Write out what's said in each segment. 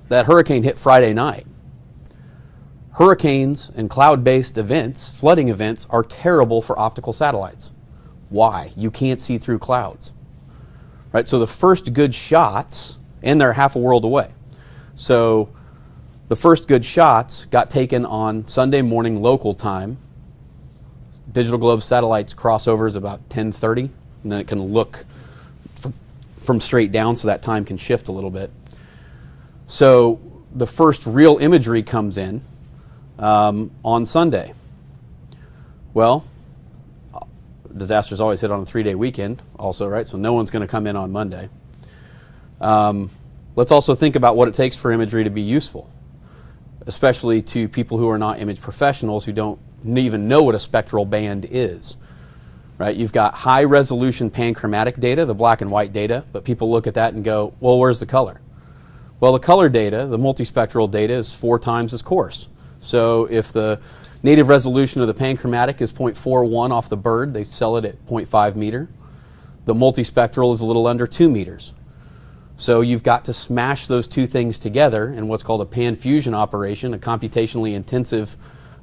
that hurricane hit Friday night. Hurricanes and cloud-based events, flooding events, are terrible for optical satellites. Why? You can't see through clouds. Right? So the first good shots, and they're half a world away. So the first good shots got taken on Sunday morning local time. Digital Globe satellites crossover is about 10:30, and then it can look from straight down, so that time can shift a little bit. So the first real imagery comes in on Sunday. Well, disasters always hit on a 3-day weekend also, right? So no one's going to come in on Monday. Let's also think about what it takes for imagery to be useful, especially to people who are not image professionals who don't even know what a spectral band is. Right? You've got high resolution panchromatic data, the black and white data, but people look at that and go, well, where's the color? Well, the color data, the multispectral data, is 4 times as coarse. So if the native resolution of the panchromatic is 0.41 off the bird, they sell it at 0.5 meter. The multispectral is a little under 2 meters. So you've got to smash those two things together in what's called a pan-fusion operation, a computationally intensive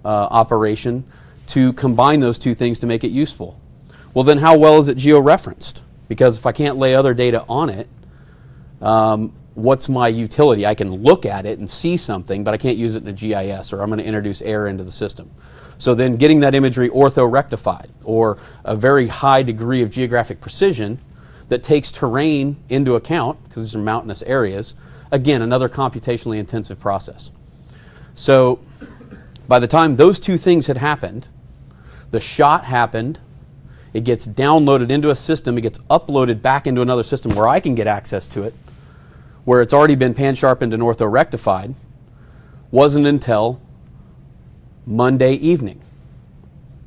operation, to combine those two things to make it useful. Well, then how well is it georeferenced? Because if I can't lay other data on it, what's my utility? I can look at it and see something, but I can't use it in a GIS, or I'm going to introduce error into the system. So then getting that imagery ortho-rectified, or a very high degree of geographic precision that takes terrain into account, because these are mountainous areas, again, another computationally intensive process. So by the time those two things had happened, the shot happened, it gets downloaded into a system, it gets uploaded back into another system where I can get access to it, where it's already been pan-sharpened and ortho-rectified, wasn't until Monday evening,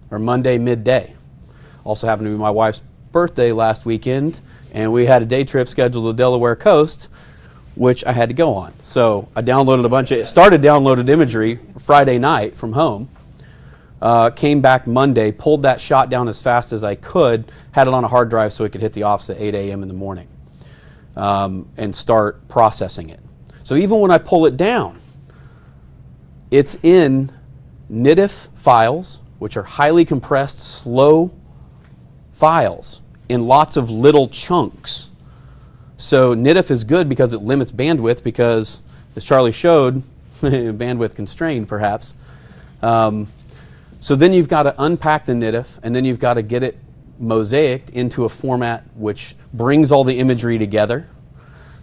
or Monday midday. Also happened to be my wife's birthday last weekend, and we had a day trip scheduled to the Delaware coast, which I had to go on. So I downloaded started downloaded imagery Friday night from home, came back Monday, pulled that shot down as fast as I could, had it on a hard drive so it could hit the office at 8 a.m. in the morning, and start processing it. So even when I pull it down, it's in NIDIF files, which are highly compressed, slow files in lots of little chunks. So NIDIF is good because it limits bandwidth, because, as Charlie showed, bandwidth constrained perhaps. So then you've got to unpack the NIDIF, and then you've got to get it mosaicked into a format which brings all the imagery together.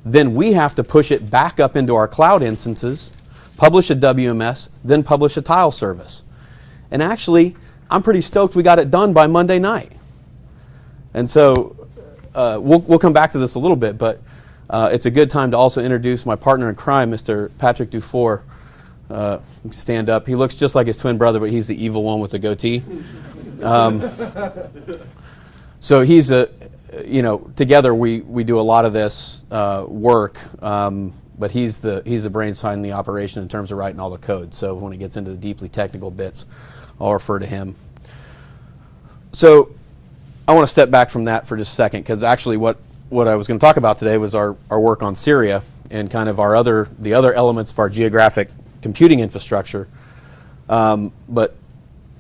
Then we have to push it back up into our cloud instances, publish a WMS, then publish a tile service. And actually, I'm pretty stoked we got it done by Monday night. And so we'll come back to this a little bit, but it's a good time to also introduce my partner in crime, Mr. Patrick Dufour. Stand up. He looks just like his twin brother, but he's the evil one with the goatee. So he's together we do a lot of this work, but he's the brains behind the operation in terms of writing all the code. So when it gets into the deeply technical bits, I'll refer to him. So I want to step back from that for just a second, because actually what I was going to talk about today was our work on Syria and kind of the other elements of our geographic computing infrastructure. But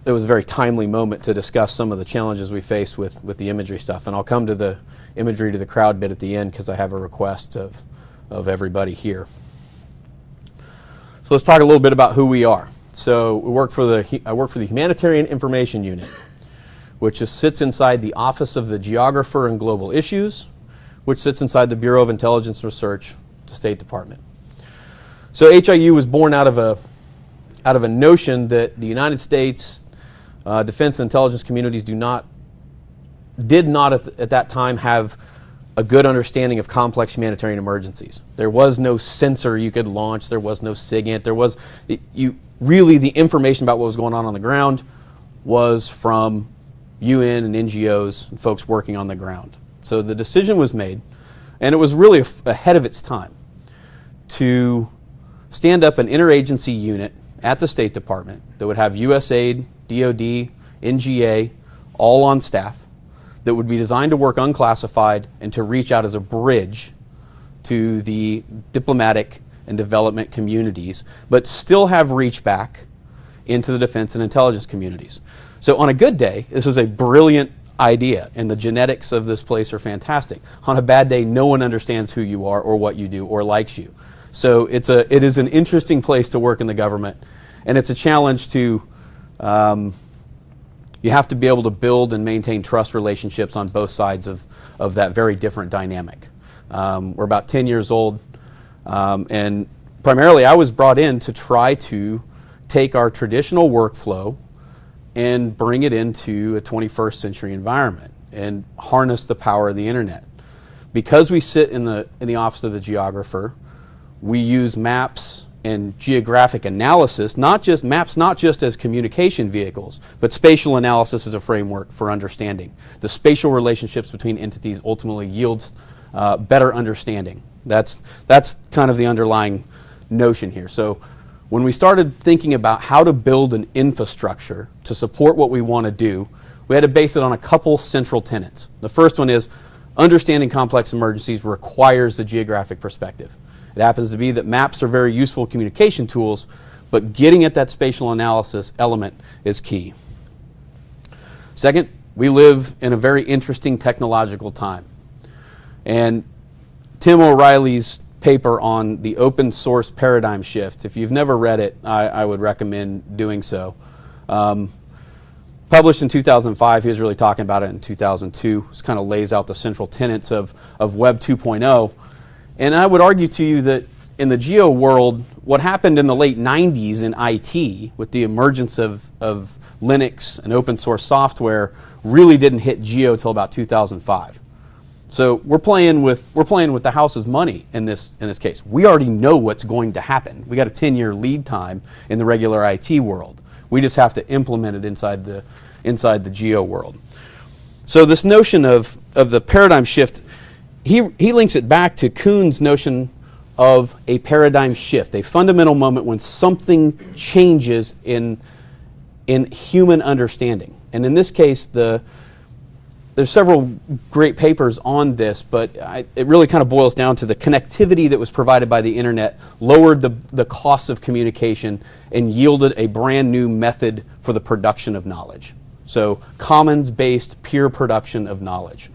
it was a very timely moment to discuss some of the challenges we face with the imagery stuff. And I'll come to the imagery to the crowd bit at the end, because I have a request of everybody here. So let's talk a little bit about who we are. So I work for the Humanitarian Information Unit, which sits inside the Office of the Geographer and Global Issues, which sits inside the Bureau of Intelligence Research, the State Department. So HIU was born out of a notion that the United States defense and intelligence communities did not at that time have a good understanding of complex humanitarian emergencies. There was no sensor you could launch. There was no SIGINT. Really the information about what was going on the ground was from UN and NGOs and folks working on the ground. So the decision was made, and it was really ahead of its time, to stand up an interagency unit at the State Department that would have USAID, DOD, NGA, all on staff, that would be designed to work unclassified and to reach out as a bridge to the diplomatic and development communities, but still have reach back into the defense and intelligence communities. So on a good day, this is a brilliant idea, and the genetics of this place are fantastic. On a bad day, no one understands who you are or what you do or likes you. So it is an interesting place to work in the government, and it's a challenge to, you have to be able to build and maintain trust relationships on both sides of that very different dynamic. We're about 10 years old, and primarily I was brought in to try to take our traditional workflow and bring it into a 21st century environment and harness the power of the internet. Because we sit in the office of the geographer, we use maps and geographic analysis, not just as communication vehicles, but spatial analysis as a framework for understanding. The spatial relationships between entities ultimately yields better understanding. That's kind of the underlying notion here. So when we started thinking about how to build an infrastructure to support what we want to do, we had to base it on a couple central tenets. The first one is understanding complex emergencies requires the geographic perspective. It happens to be that maps are very useful communication tools, but getting at that spatial analysis element is key. Second, we live in a very interesting technological time. And Tim O'Reilly's paper on the open source paradigm shift, if you've never read it, I would recommend doing so. Published in 2005, he was really talking about it in 2002. It kind of lays out the central tenets of Web 2.0. And I would argue to you that in the geo world, what happened in the late 90s in IT with the emergence of Linux and open source software really didn't hit geo till about 2005. So we're playing with the house's money in this case. We already know what's going to happen. We got a 10-year lead time in the regular IT world. We just have to implement it inside the geo world. So this notion of the paradigm shift, he links it back to Kuhn's notion of a paradigm shift, a fundamental moment when something changes in human understanding. And in this case, there's several great papers on this, but it really kind of boils down to the connectivity that was provided by the internet lowered the costs of communication and yielded a brand new method for the production of knowledge. So commons-based peer production of knowledge.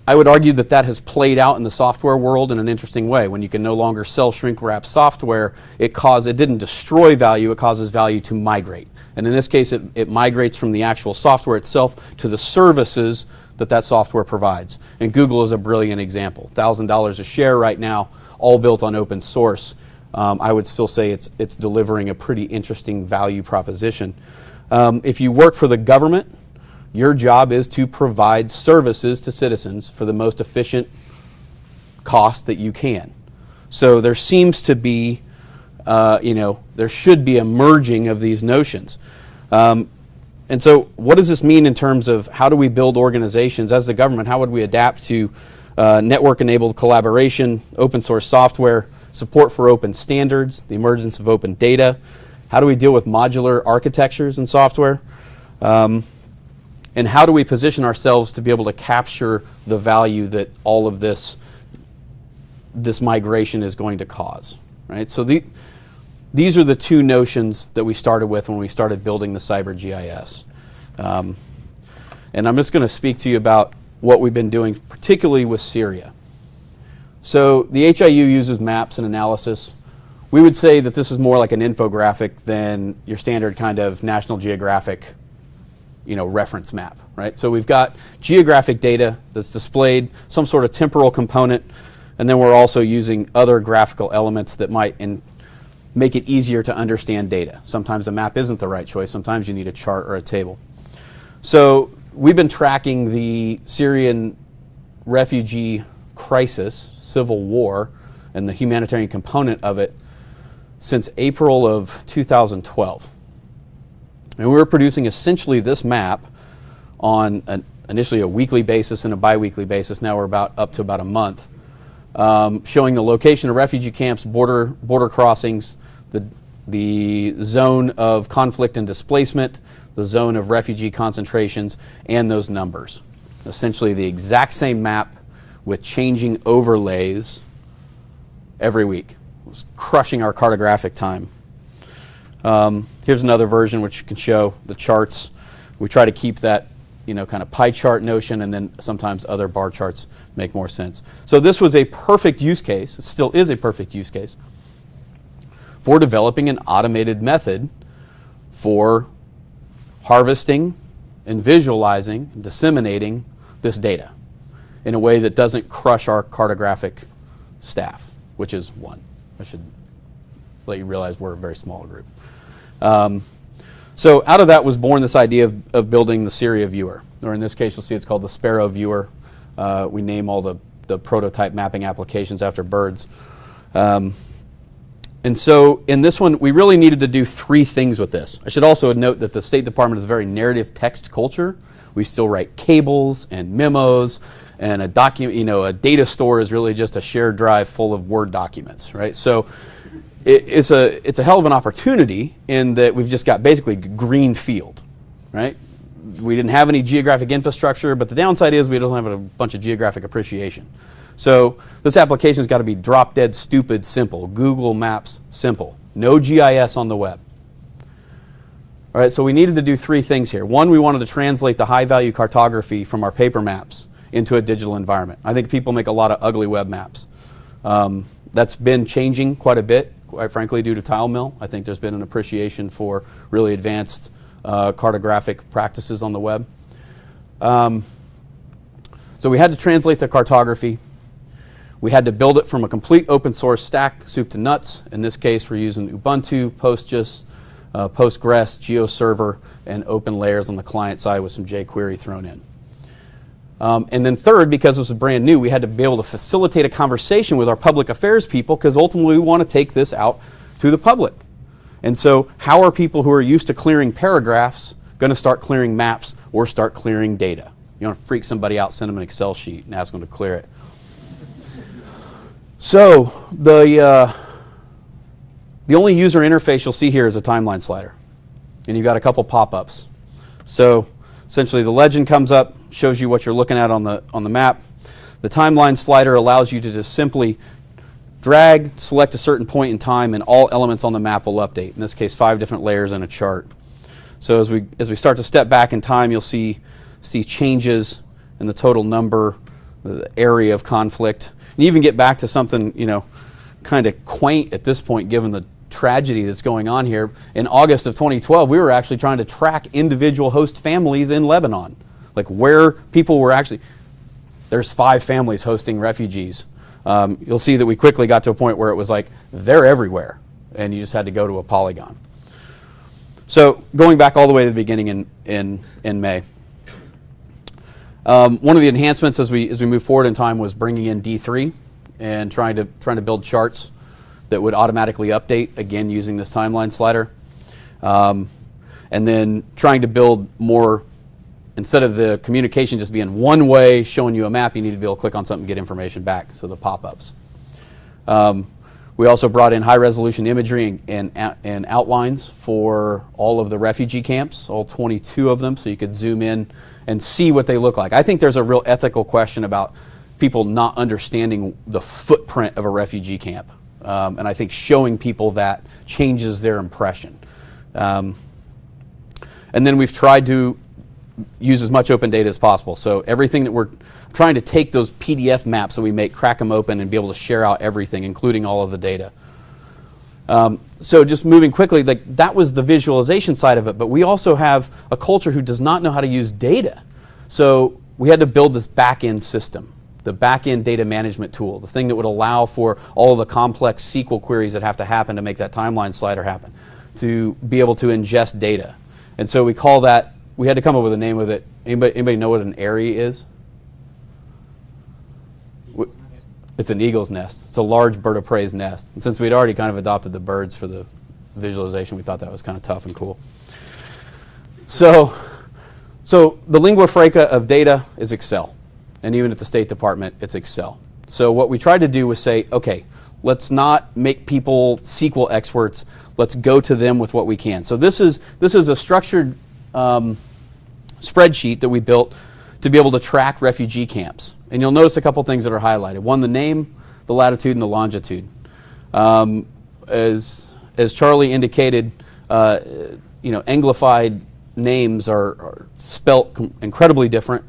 I would argue that has played out in the software world in an interesting way. When you can no longer sell shrink-wrap software, it didn't destroy value, it causes value to migrate. And in this case, it migrates from the actual software itself to the services that software provides. And Google is a brilliant example. $1,000 a share right now, all built on open source. I would still say it's delivering a pretty interesting value proposition. If you work for the government, your job is to provide services to citizens for the most efficient cost that you can. So there seems to be, there should be a merging of these notions. And so what does this mean in terms of how do we build organizations as the government? How would we adapt to network-enabled collaboration, open source software, support for open standards, the emergence of open data? How do we deal with modular architectures and software? And how do we position ourselves to be able to capture the value that all of this migration is going to cause, right? So these are the two notions that we started with when we started building the CyberGIS. And I'm just going to speak to you about what we've been doing, particularly with Syria. So the HIU uses maps and analysis. We would say that this is more like an infographic than your standard kind of National Geographic reference map, right? So we've got geographic data that's displayed, some sort of temporal component, and then we're also using other graphical elements that might make it easier to understand data. Sometimes a map isn't the right choice. Sometimes you need a chart or a table. So we've been tracking the Syrian refugee crisis, civil war, and the humanitarian component of it since April of 2012. And we were producing essentially this map on initially a weekly basis and a bi-weekly basis. Now we're up to about a month, showing the location of refugee camps, border crossings, the zone of conflict and displacement, the zone of refugee concentrations, and those numbers. Essentially the exact same map with changing overlays every week. It was crushing our cartographic time. Here's another version which can show the charts. We try to keep that, kind of pie chart notion, and then sometimes other bar charts make more sense. So this was a perfect use case, it still is a perfect use case, for developing an automated method for harvesting and visualizing, and disseminating this data in a way that doesn't crush our cartographic staff, which is one. I should let you realize we're a very small group. So out of that was born this idea of building the Syria viewer, or in this case you'll see it's called the Sparrow viewer. We name all the prototype mapping applications after birds. And so in this one, we really needed to do three things with this. I should also note that the State Department is a very narrative text culture. We still write cables and memos, and a data store is really just a shared drive full of Word documents, right? So it's a hell of an opportunity in that we've just got basically green field, right? We didn't have any geographic infrastructure, but the downside is we don't have a bunch of geographic appreciation. So this application's got to be drop dead stupid simple. Google Maps simple. No GIS on the web. All right, so we needed to do three things here. One, we wanted to translate the high value cartography from our paper maps into a digital environment. I think people make a lot of ugly web maps. That's been changing quite a bit, quite frankly, due to tile mill. I think there's been an appreciation for really advanced cartographic practices on the web. So we had to translate the cartography. We had to build it from a complete open source stack, soup to nuts. In this case, we're using Ubuntu, PostGIS, Postgres, GeoServer, and open layers on the client side with some jQuery thrown in. And then third, because this was brand new, we had to be able to facilitate a conversation with our public affairs people, because ultimately we want to take this out to the public. And so how are people who are used to clearing paragraphs going to start clearing maps or start clearing data? You want to freak somebody out, send them an Excel sheet and ask them to clear it. So the only user interface you'll see here is a timeline slider. And you've got a couple pop-ups. So essentially the legend comes up, shows you what you're looking at on the map. The timeline slider allows you to just simply drag, select a certain point in time, and all elements on the map will update. In this case, 5 different layers in a chart. So as we start to step back in time, you'll see changes in the total number, the area of conflict. And you even get back to something, kind of quaint at this point, given the tragedy that's going on here. In August of 2012, we were actually trying to track individual host families in Lebanon, like where people were actually. There's 5 families hosting refugees. You'll see that we quickly got to a point where it was like they're everywhere, and you just had to go to a polygon. So going back all the way to the beginning in May. One of the enhancements as we move forward in time was bringing in D3 and trying to build charts that would automatically update, again using this timeline slider, and then trying to build more. Instead of the communication just being one way, showing you a map, you need to be able to click on something and get information back, so the pop-ups. We also brought in high-resolution imagery and outlines for all of the refugee camps, all 22 of them, so you could zoom in and see what they look like. I think there's a real ethical question about people not understanding the footprint of a refugee camp, and I think showing people that changes their impression. And then we've tried to use as much open data as possible. So everything that we're trying to take those PDF maps that we make, crack them open, and be able to share out everything, including all of the data. So just moving quickly, that was the visualization side of it, but we also have a culture who does not know how to use data. So we had to build this backend system, the backend data management tool, the thing that would allow for all of the complex SQL queries that have to happen to make that timeline slider happen, to be able to ingest data. And so we call that. We had to come up with a name of it. Anybody know what an eyrie is? It's an eagle's nest. It's a large bird of prey's nest. And since we'd already kind of adopted the birds for the visualization, we thought that was kind of tough and cool. So the lingua franca of data is Excel. And even at the State Department, it's Excel. So what we tried to do was say, okay, let's not make people SQL experts. Let's go to them with what we can. So this is a structured spreadsheet that we built to be able to track refugee camps. And you'll notice a couple things that are highlighted. One, the name, the latitude, and the longitude. As Charlie indicated, Anglified names are spelt incredibly different.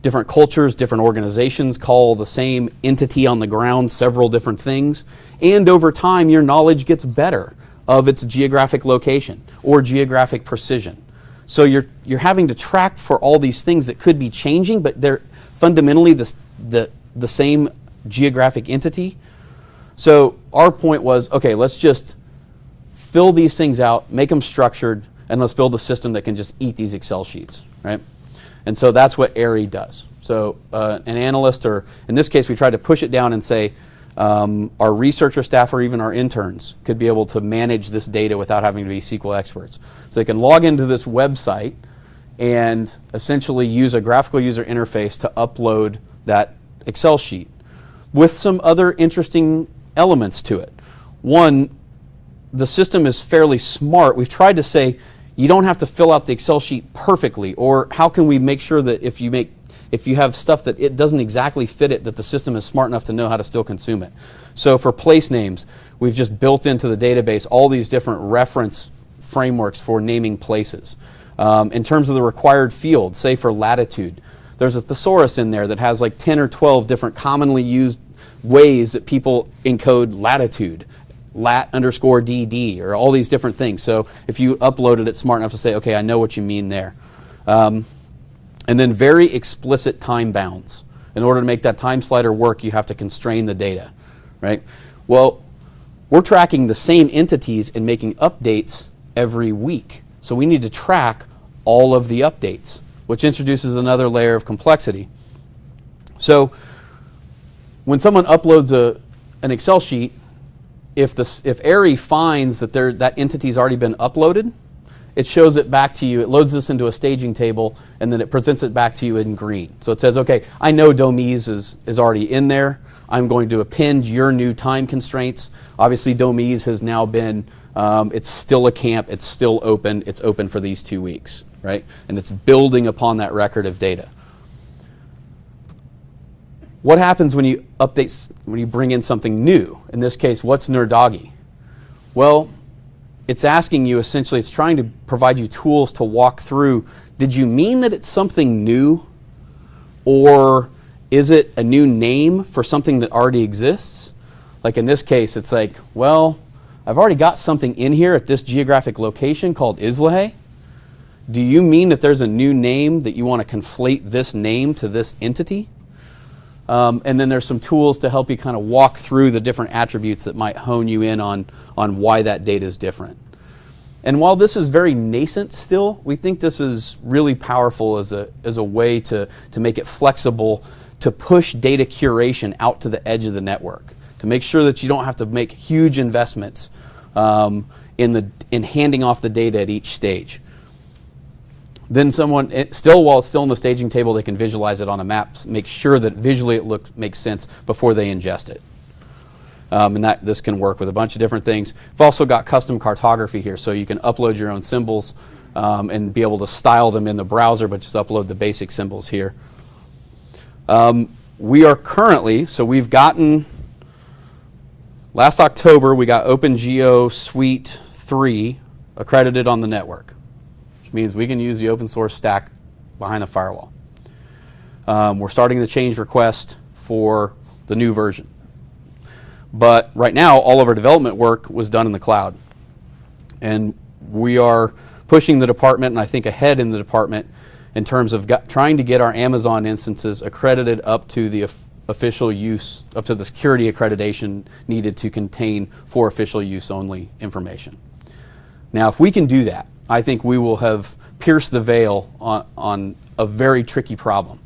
Different cultures, different organizations call the same entity on the ground several different things. And over time, your knowledge gets better of its geographic location or geographic precision. So you're having to track for all these things that could be changing, but they're fundamentally the same geographic entity. So our point was, okay, let's just fill these things out, make them structured, and let's build a system that can just eat these Excel sheets, right? And so that's what Imagery does. So an analyst, or in this case, we tried to push it down and say our researcher staff or even our interns could be able to manage this data without having to be SQL experts. So they can log into this website and essentially use a graphical user interface to upload that Excel sheet with some other interesting elements to it. One, the system is fairly smart. We've tried to say, you don't have to fill out the Excel sheet perfectly, or how can we make sure that if you have stuff that it doesn't exactly fit it, that the system is smart enough to know how to still consume it. So for place names, we've just built into the database all these different reference frameworks for naming places. In terms of the required fields, say for latitude, there's a thesaurus in there that has like 10 or 12 different commonly used ways that people encode latitude. lat_dd, or all these different things. So if you uploaded it, smart enough to say, okay, I know what you mean there. And then very explicit time bounds. In order to make that time slider work, you have to constrain the data, right? Well, we're tracking the same entities and making updates every week. So we need to track all of the updates, which introduces another layer of complexity. So when someone uploads an Excel sheet, if Imagery finds that that entity's already been uploaded, it shows it back to you. It loads this into a staging table, and then it presents it back to you in green. So it says, okay, I know Domise is already in there. I'm going to append your new time constraints. Obviously, Domise has now been, it's still a camp. It's still open. It's open for these 2 weeks, right? And it's building upon that record of data. What happens when you bring in something new? In this case, what's Nerdoggy? Well, it's asking you, essentially, it's trying to provide you tools to walk through, did you mean that it's something new? Or is it a new name for something that already exists? Like in this case, it's like, well, I've already got something in here at this geographic location called Islahay. Do you mean that there's a new name that you want to conflate this name to this entity? And then there's some tools to help you kind of walk through the different attributes that might hone you in on why that data is different. And while this is very nascent still, we think this is really powerful as a way to make it flexible, to push data curation out to the edge of the network, to make sure that you don't have to make huge investments in handing off the data at each stage. Then while it's still in the staging table, they can visualize it on a map, make sure that visually it makes sense before they ingest it. And this can work with a bunch of different things. We've also got custom cartography here, so you can upload your own symbols and be able to style them in the browser, but just upload the basic symbols here. We are currently, so we've gotten, last October, we got OpenGeo Suite 3 accredited on the network, which means we can use the open source stack behind the firewall. We're starting the change request for the new version. But right now, all of our development work was done in the cloud. And we are pushing the department, and I think ahead in the department, in terms of trying to get our Amazon instances accredited up to the official use, up to the security accreditation needed to contain for official use only information. Now, if we can do that, I think we will have pierced the veil on a very tricky problem,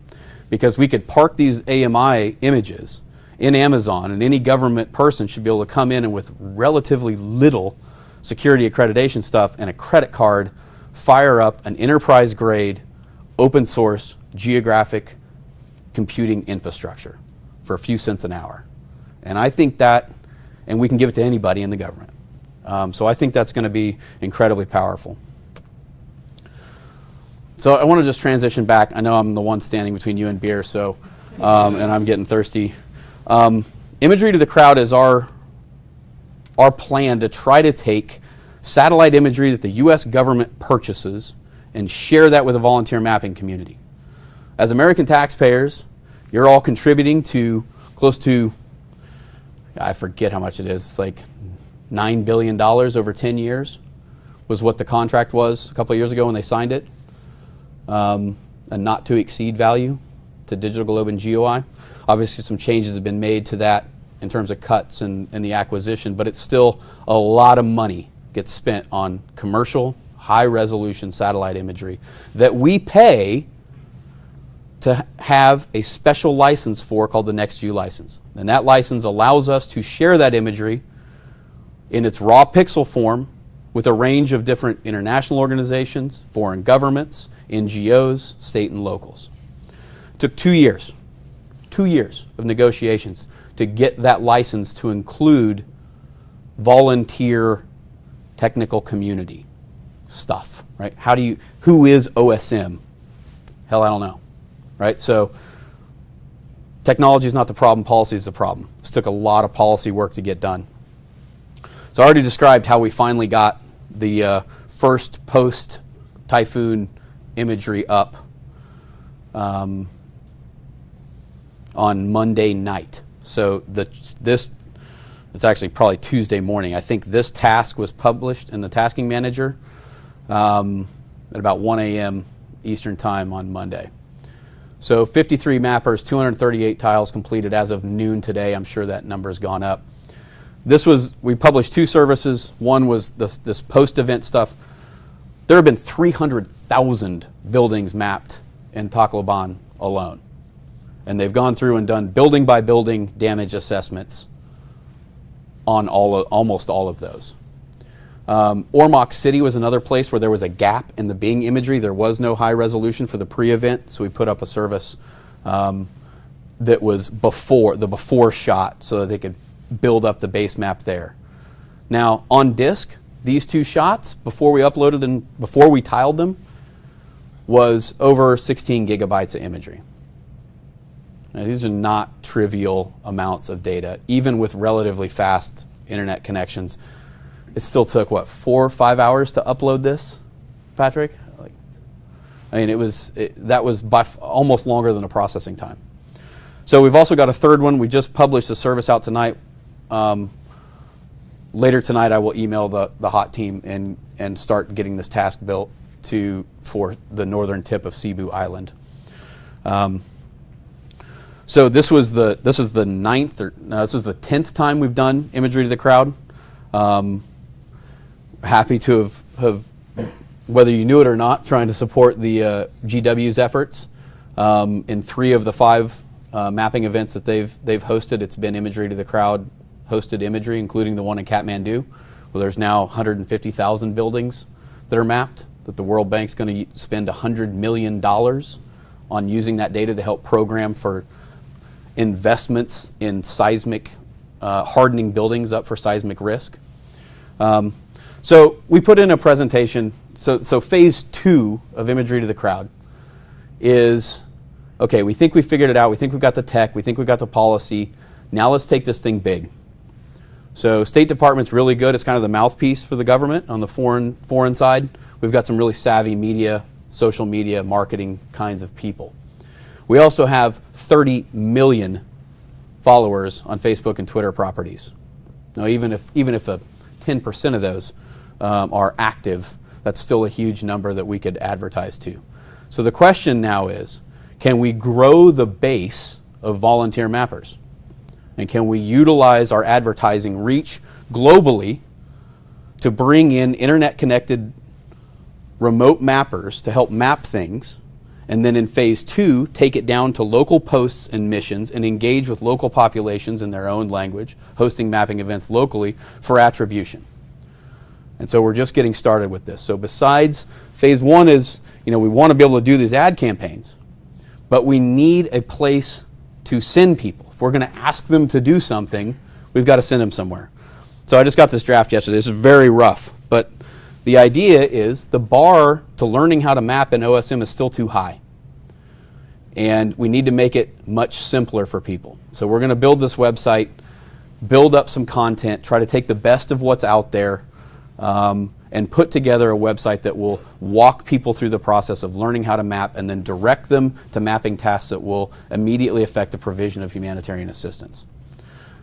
because we could park these AMI images in Amazon, and any government person should be able to come in and with relatively little security accreditation stuff and a credit card, fire up an enterprise grade, open source, geographic computing infrastructure for a few cents an hour. And I think that, and we can give it to anybody in the government. So I think that's going to be incredibly powerful. So I want to just transition back. I know I'm the one standing between you and beer, so and I'm getting thirsty. Imagery to the crowd is our our plan to try to take satellite imagery that the U.S. government purchases and share that with the volunteer mapping community. As American taxpayers, you're all contributing to close to, I forget how much it is, it's like $9 billion over 10 years was what the contract was a couple of years ago when they signed it. A not to exceed value to Digital Globe and GeoEye. Obviously some changes have been made to that in terms of cuts and the acquisition, but it's still a lot of money gets spent on commercial, high-resolution satellite imagery that we pay to have a special license for called the NextView license. And that license allows us to share that imagery in its raw pixel form with a range of different international organizations, foreign governments, NGOs, state and locals. It took 2 years of negotiations to get that license to include volunteer technical community stuff, right? Who is OSM? Hell, I don't know, right? So technology is not the problem, policy is the problem. This took a lot of policy work to get done. So I already described how we finally got the first post-typhoon imagery up on Monday night. So it's actually probably Tuesday morning. I think this task was published in the tasking manager at about 1 a.m. Eastern time on Monday. So 53 mappers, 238 tiles completed as of noon today. I'm sure that number's gone up. We published 2 services. One was this post-event stuff. There have been 300,000 buildings mapped in Tacloban alone. And they've gone through and done building by building damage assessments on almost all of those. Ormoc City was another place where there was a gap in the Bing imagery. There was no high resolution for the pre-event, so we put up a service that was the before shot so that they could build up the base map there. Now, on disk, these 2 shots, before we uploaded and before we tiled them, was over 16 gigabytes of imagery. Now, these are not trivial amounts of data, even with relatively fast internet connections. It still took, what, 4 or 5 hours to upload this, Patrick? That was by almost longer than a processing time. So we've also got a third one. We just published a service out tonight. Later tonight, I will email the HOT team and start getting this task built for the northern tip of Cebu Island. So this was the 10th time we've done imagery to the crowd. Happy to have, whether you knew it or not, trying to support the GW's efforts. In 3 of the 5 mapping events that they've hosted, it's been imagery to the crowd hosted imagery, including the one in Kathmandu, where there's now 150,000 buildings that are mapped, that the World Bank's going to spend $100 million on using that data to help program for investments in seismic, hardening buildings up for seismic risk. So we put in a presentation. So phase 2 of imagery to the crowd is, okay, we think we figured it out. We think we've got the tech. We think we've got the policy. Now let's take this thing big. So State Department's really good. It's kind of the mouthpiece for the government on the foreign side. We've got some really savvy media, social media, marketing kinds of people. We also have 30 million followers on Facebook and Twitter properties. Now, even if 10% of those are active, that's still a huge number that we could advertise to. So the question now is, can we grow the base of volunteer mappers? And can we utilize our advertising reach globally to bring in internet-connected remote mappers to help map things, and then in phase 2, take it down to local posts and missions and engage with local populations in their own language, hosting mapping events locally for attribution. And so we're just getting started with this. So besides, phase 1 is, we want to be able to do these ad campaigns, but we need a place to send people. If we're going to ask them to do something, we've got to send them somewhere. So I just got this draft yesterday. This is very rough, but the idea is the bar to learning how to map in OSM is still too high. And we need to make it much simpler for people. So we're going to build this website build up some content, try to take the best of what's out there, and put together a website that will walk people through the process of learning how to map and then direct them to mapping tasks that will immediately affect the provision of humanitarian assistance.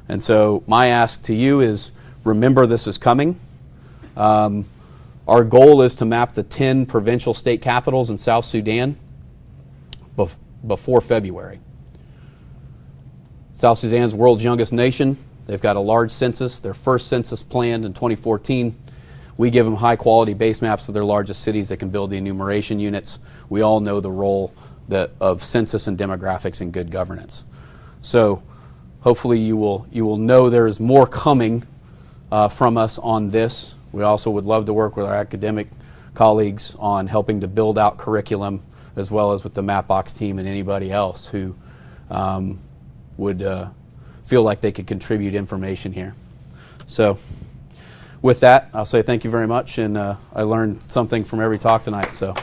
And so my ask to you is, remember this is coming. Our goal is to map the 10 provincial state capitals in South Sudan before February. South Sudan is the world's youngest nation. They've got a large census. Their first census planned in 2014. We give them high quality base maps of their largest cities that can build the enumeration units. We all know the role of census and demographics in good governance. So hopefully you will know there is more coming from us on this. We also would love to work with our academic colleagues on helping to build out curriculum, as well as with the Mapbox team and anybody else who would feel like they could contribute information here. So with that, I'll say thank you very much, and I learned something from every talk tonight. So.